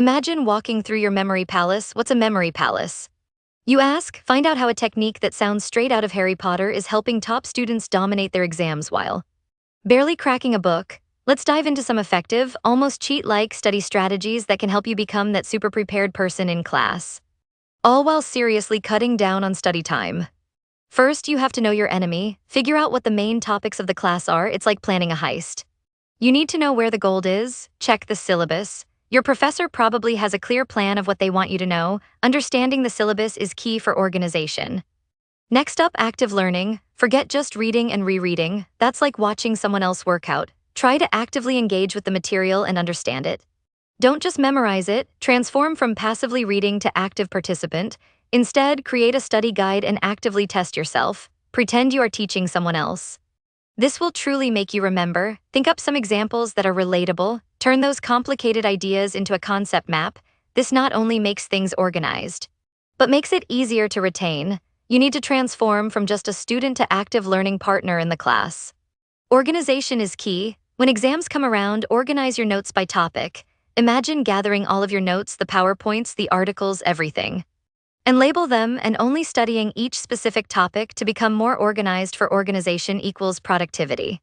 Imagine walking through your memory palace. What's a memory palace? You ask, find out how a technique that sounds straight out of Harry Potter is helping top students dominate their exams while barely cracking a book. Let's dive into some effective, almost cheat-like study strategies that can help you become that super prepared person in class, all while seriously cutting down on study time. First, you have to know your enemy. Figure out what the main topics of the class are. It's like planning a heist. You need to know where the gold is, check the syllabus. Your professor probably has a clear plan of what they want you to know. Understanding the syllabus is key for organization. Next up, active learning. Forget just reading and rereading. That's like watching someone else work out. Try to actively engage with the material and understand it. Don't just memorize it, transform from passively reading to active participant. Instead, create a study guide and actively test yourself. Pretend you are teaching someone else. This will truly make you remember. Think up some examples that are relatable. Turn those complicated ideas into a concept map. This not only makes things organized, but makes it easier to retain. You need to transform from just a student to active learning partner in the class. Organization is key. When exams come around, organize your notes by topic. Imagine gathering all of your notes, the PowerPoints, the articles, everything, and label them, and only studying each specific topic to become more organized. For organization equals productivity.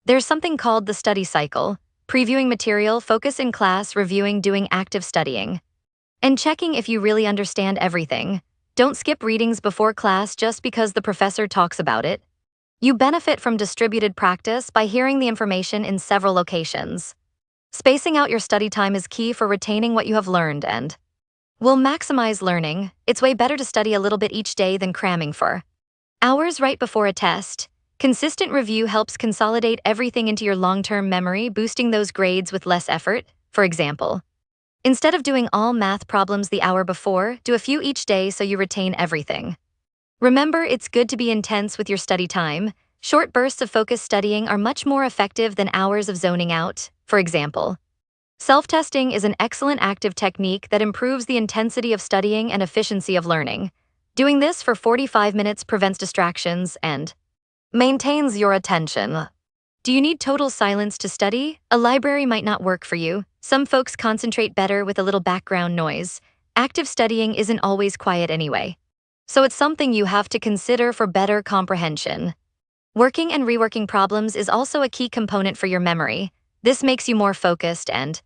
There's something called the study cycle: previewing material, focus in class, reviewing, doing active studying, and checking if you really understand everything. Don't skip readings before class just because the professor talks about it. You benefit from distributed practice by hearing the information in several locations. Spacing out your study time is key for retaining what you have learned and will maximize learning. It's way better to study a little bit each day than cramming for hours right before a test. Consistent review helps consolidate everything into your long-term memory, boosting those grades with less effort. For example, instead of doing all math problems the hour before, do a few each day so you retain everything. Remember, it's good to be intense with your study time. Short bursts of focused studying are much more effective than hours of zoning out. For example, self-testing is an excellent active technique that improves the intensity of studying and efficiency of learning. Doing this for 45 minutes prevents distractions and maintains your attention. Do you need total silence to study? A library might not work for you. Some folks concentrate better with a little background noise. Active studying isn't always quiet anyway, so it's something you have to consider for better comprehension. Working and reworking problems is also a key component for your memory. This makes you more focused and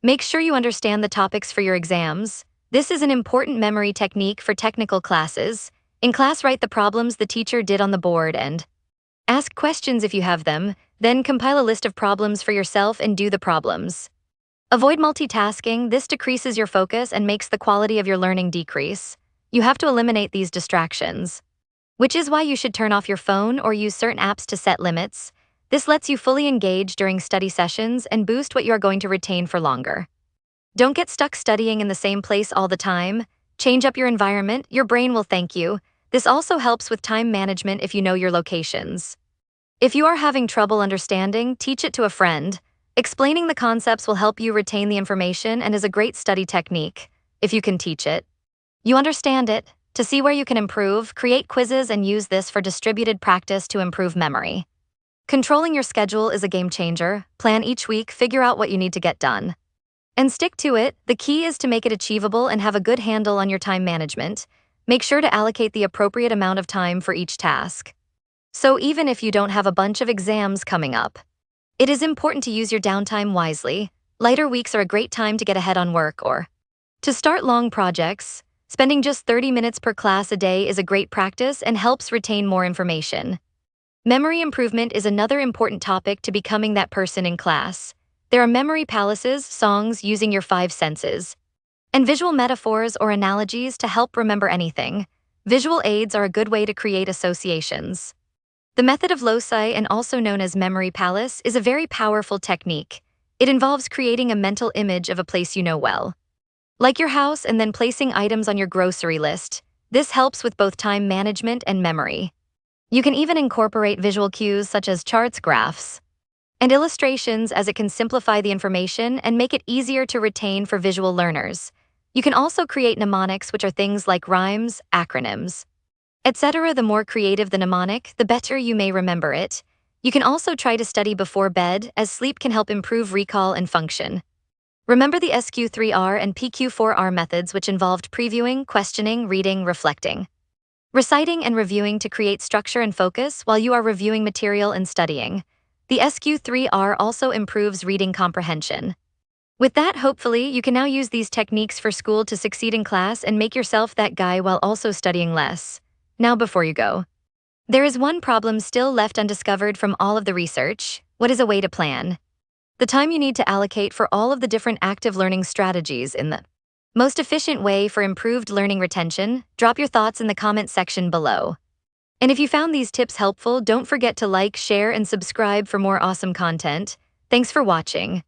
make sure you understand the topics for your exams. This is an important memory technique for technical classes. In class, write the problems the teacher did on the board and ask questions if you have them. Then compile a list of problems for yourself and do the problems. Avoid multitasking. This decreases your focus and makes the quality of your learning decrease. You have to eliminate these distractions, which is why you should turn off your phone or use certain apps to set limits. This lets you fully engage during study sessions and boost what you are going to retain for longer. Don't get stuck studying in the same place all the time. Change up your environment. Your brain will thank you. This also helps with time management if you know your locations. If you are having trouble understanding, teach it to a friend. Explaining the concepts will help you retain the information and is a great study technique. If you can teach it, you understand it. To see where you can improve, create quizzes and use this for distributed practice to improve memory. Controlling your schedule is a game changer. Plan each week, figure out what you need to get done, and stick to it. The key is to make it achievable and have a good handle on your time management. Make sure to allocate the appropriate amount of time for each task. So even if you don't have a bunch of exams coming up, it is important to use your downtime wisely. Lighter weeks are a great time to get ahead on work or to start long projects. Spending just 30 minutes per class a day is a great practice and helps retain more information. Memory improvement is another important topic to becoming that person in class. There are memory palaces, songs using your 5 senses, and visual metaphors or analogies to help remember anything. Visual aids are a good way to create associations. The method of loci, and also known as memory palace, is a very powerful technique. It involves creating a mental image of a place you know well, like your house, and then placing items on your grocery list. This helps with both time management and memory. You can even incorporate visual cues such as charts, graphs, and illustrations, as it can simplify the information and make it easier to retain for visual learners. You can also create mnemonics, which are things like rhymes, acronyms, etc. The more creative the mnemonic, the better you may remember it. You can also try to study before bed, as sleep can help improve recall and function. Remember the SQ3R and PQ4R methods, which involved previewing, questioning, reading, reflecting, reciting, and reviewing to create structure and focus while you are reviewing material and studying. The SQ3R also improves reading comprehension. With that, hopefully, you can now use these techniques for school to succeed in class and make yourself that guy while also studying less. Now, before you go, there is one problem still left undiscovered from all of the research. What is a way to plan the time you need to allocate for all of the different active learning strategies in the most efficient way for improved learning retention? Drop your thoughts in the comment section below. And if you found these tips helpful, don't forget to like, share, and subscribe for more awesome content. Thanks for watching.